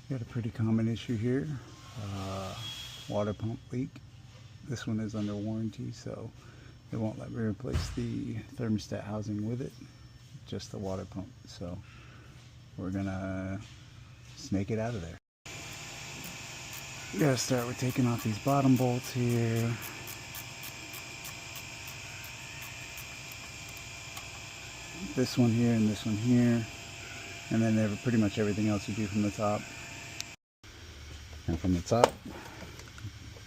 Got a pretty common issue here, water pump leak. This one is under warranty, so it won't let me replace the thermostat housing with it, just the water pump. So we're gonna snake it out of there. We gotta start with taking off these bottom bolts here. This one here and this one here, and then pretty much everything else you do from the top. And from the top,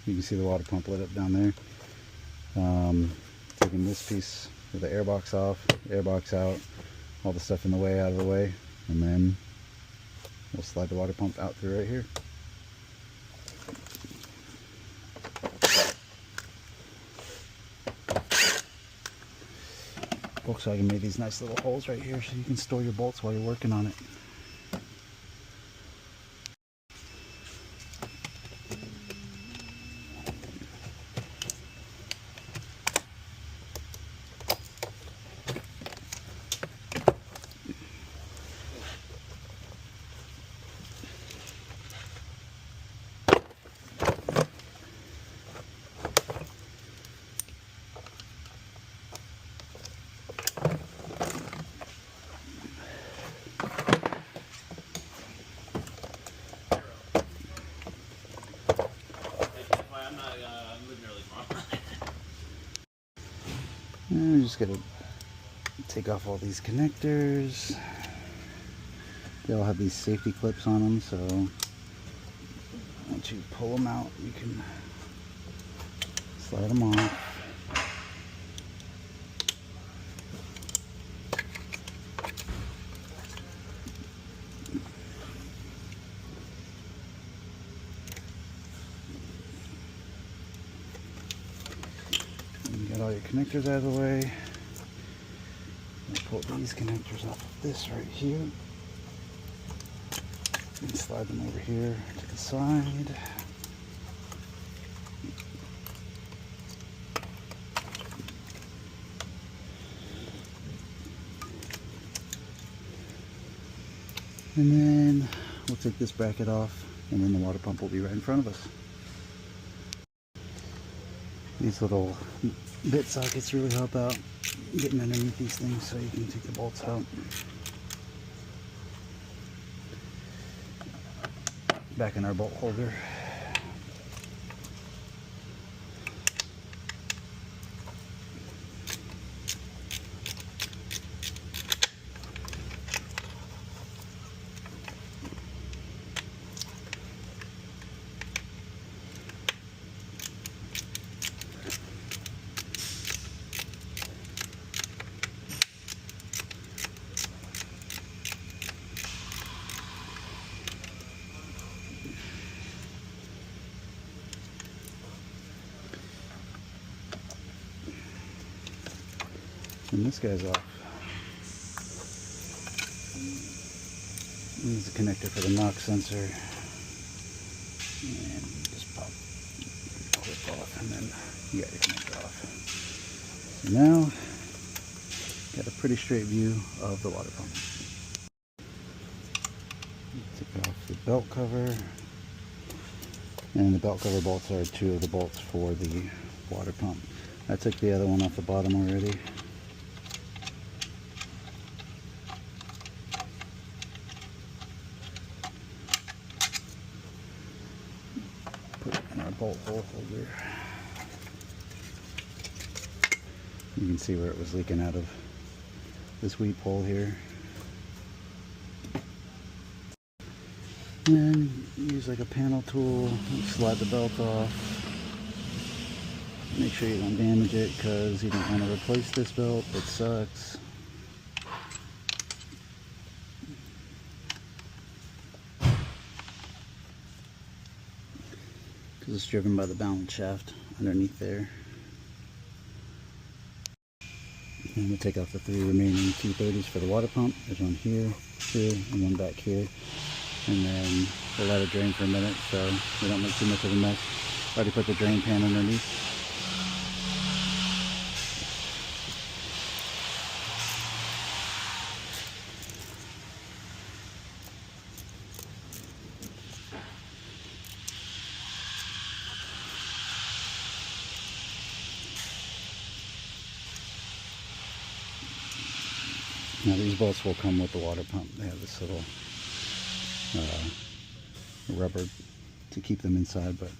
you can see the water pump lit up down there. Taking this piece with the air box off, air box out, all the stuff in the way out of the way, and then we'll slide the water pump out through right here. Volkswagen made these nice little holes right here so you can store your bolts while you're working on it. And we're just gonna take off all these connectors. They all have these safety clips on them, so once you pull them out, you can slide them off. Get all your connectors out of the way. Pull these connectors off of this right here and slide them over here to the side. And then we'll take this bracket off, and then the water pump will be right in front of us. These little bit sockets really help out getting underneath these things so you can take the bolts out. Back in our bolt holder. And this guy's off. This is a connector for the knock sensor. And just pop the clip off, and then you got your connector off. So now, got a pretty straight view of the water pump. Take off the belt cover. And the belt cover bolts are two of the bolts for the water pump. I took the other one off the bottom already. Put it in our bolt hole holder. You can see where it was leaking out of this weep hole here. And use like a panel tool, slide the belt off. Make sure you don't damage it, because you don't want to replace this belt. It sucks. Because it's driven by the balance shaft underneath there. And we'll take off the three remaining 230s for the water pump. There's one here, here, and one back here. And then we'll let it drain for a minute so we don't make too much of a mess. Already put the drain pan underneath. Now these bolts will come with the water pump. They have this little rubber to keep them inside, but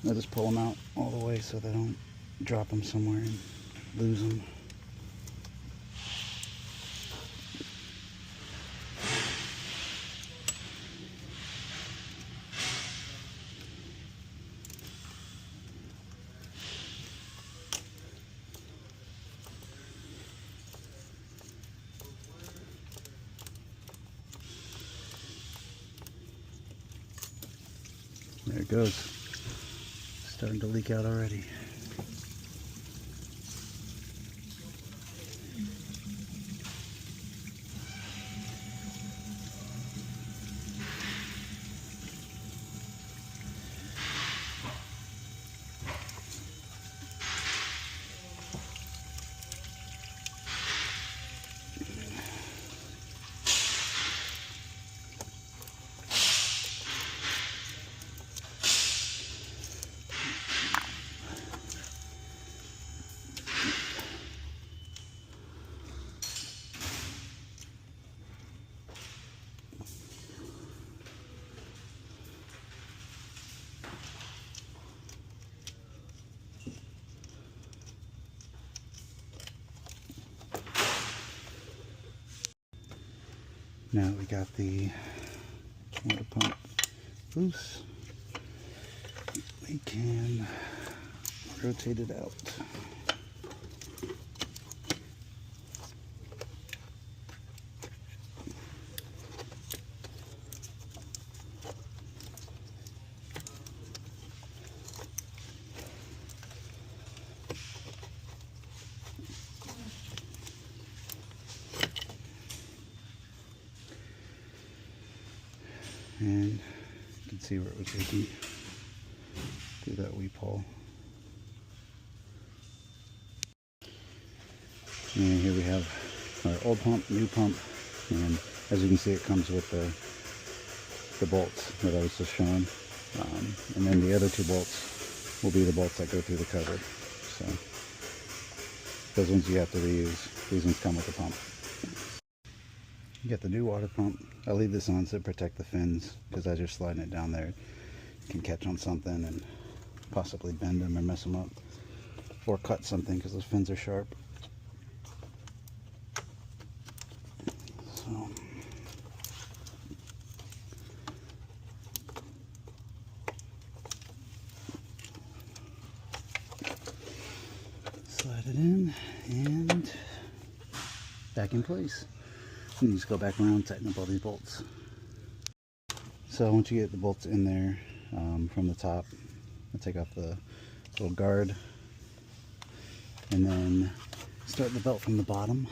I'll just pull them out all the way so they don't drop them somewhere and lose them. There it goes. Starting to leak out already. Now we got the water pump loose, we can rotate it out. And you can see where it was leaking through that weep hole. And here we have our old pump, new pump, and as you can see, it comes with the bolts that I was just showing. And then the other two bolts will be the bolts that go through the cover. So those ones you have to reuse. These ones come with the pump. You got the new water pump. I leave this on to protect the fins, because as you're sliding it down there, it can catch on something and possibly bend them or mess them up, or cut something because those fins are sharp. So slide it in and back in place. And you just go back around and tighten up all these bolts. So once you get the bolts in there from the top, I'll take off the little guard and then start the belt from the bottom.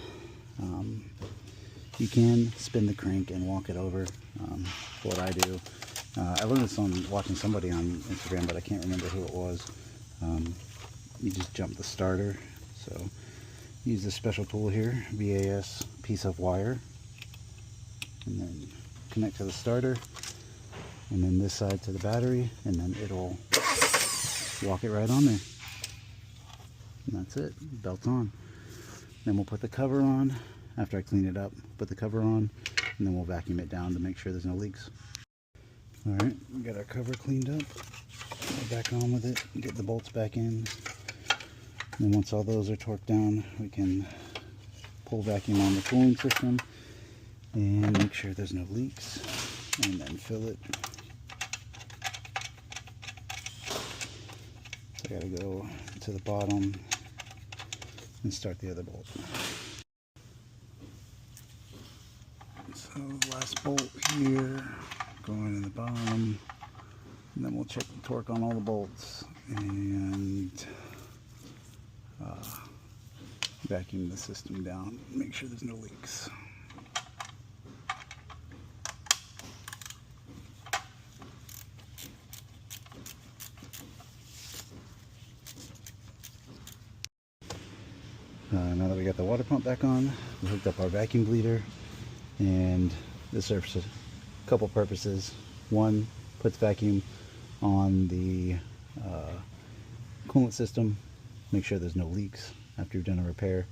You can spin the crank and walk it over. What I do, I learned this on watching somebody on Instagram, but I can't remember who it was. You just jump the starter. So use this special tool here, VAS piece of wire, and then connect to the starter, and then this side to the battery, and then it'll walk it right on there. And that's it, belt's on. Then we'll put the cover on after I clean it up, put the cover on, and then we'll vacuum it down to make sure there's no leaks. Alright, we got our cover cleaned up, go back on with it, get the bolts back in. And then once all those are torqued down, we can pull vacuum on the cooling system and make sure there's no leaks, and then fill it. So I gotta go to the bottom and start the other bolt. So last bolt here, going in the bottom, and then we'll check the torque on all the bolts and vacuum the system down, make sure there's no leaks. Now that we got the water pump back on, we hooked up our vacuum bleeder, and this serves a couple purposes. One, puts vacuum on the coolant system, make sure there's no leaks after you've done a repair,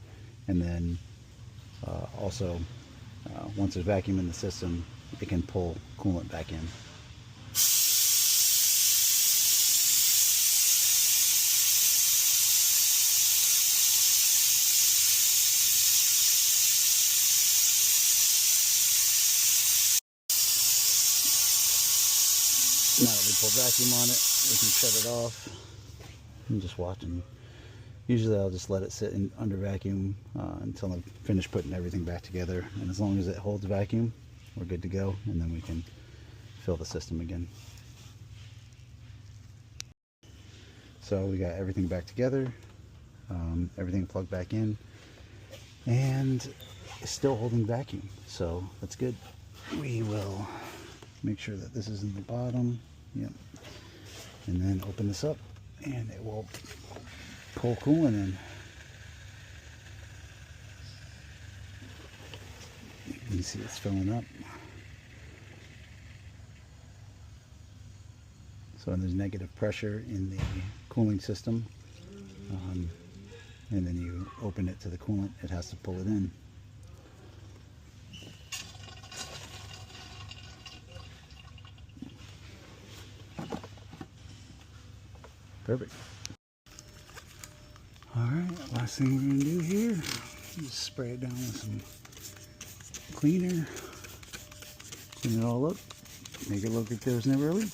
and then also once there's vacuum in the system, it can pull coolant back in. Now that we pull vacuum on it, we can shut it off. I'm just watching. Usually I'll just let it sit under vacuum until I'm finished putting everything back together. And as long as it holds vacuum, we're good to go. And then we can fill the system again. So we got everything back together, everything plugged back in, and it's still holding vacuum. So that's good. We will make sure that this is in the bottom. Yep. And then open this up and it will pull coolant in. You can see it's filling up. So there's negative pressure in the cooling system. And then you open it to the coolant, it has to pull it in. Perfect. Alright, last thing we're going to do here is spray it down with some cleaner, clean it all up, make it look like there was never a leak.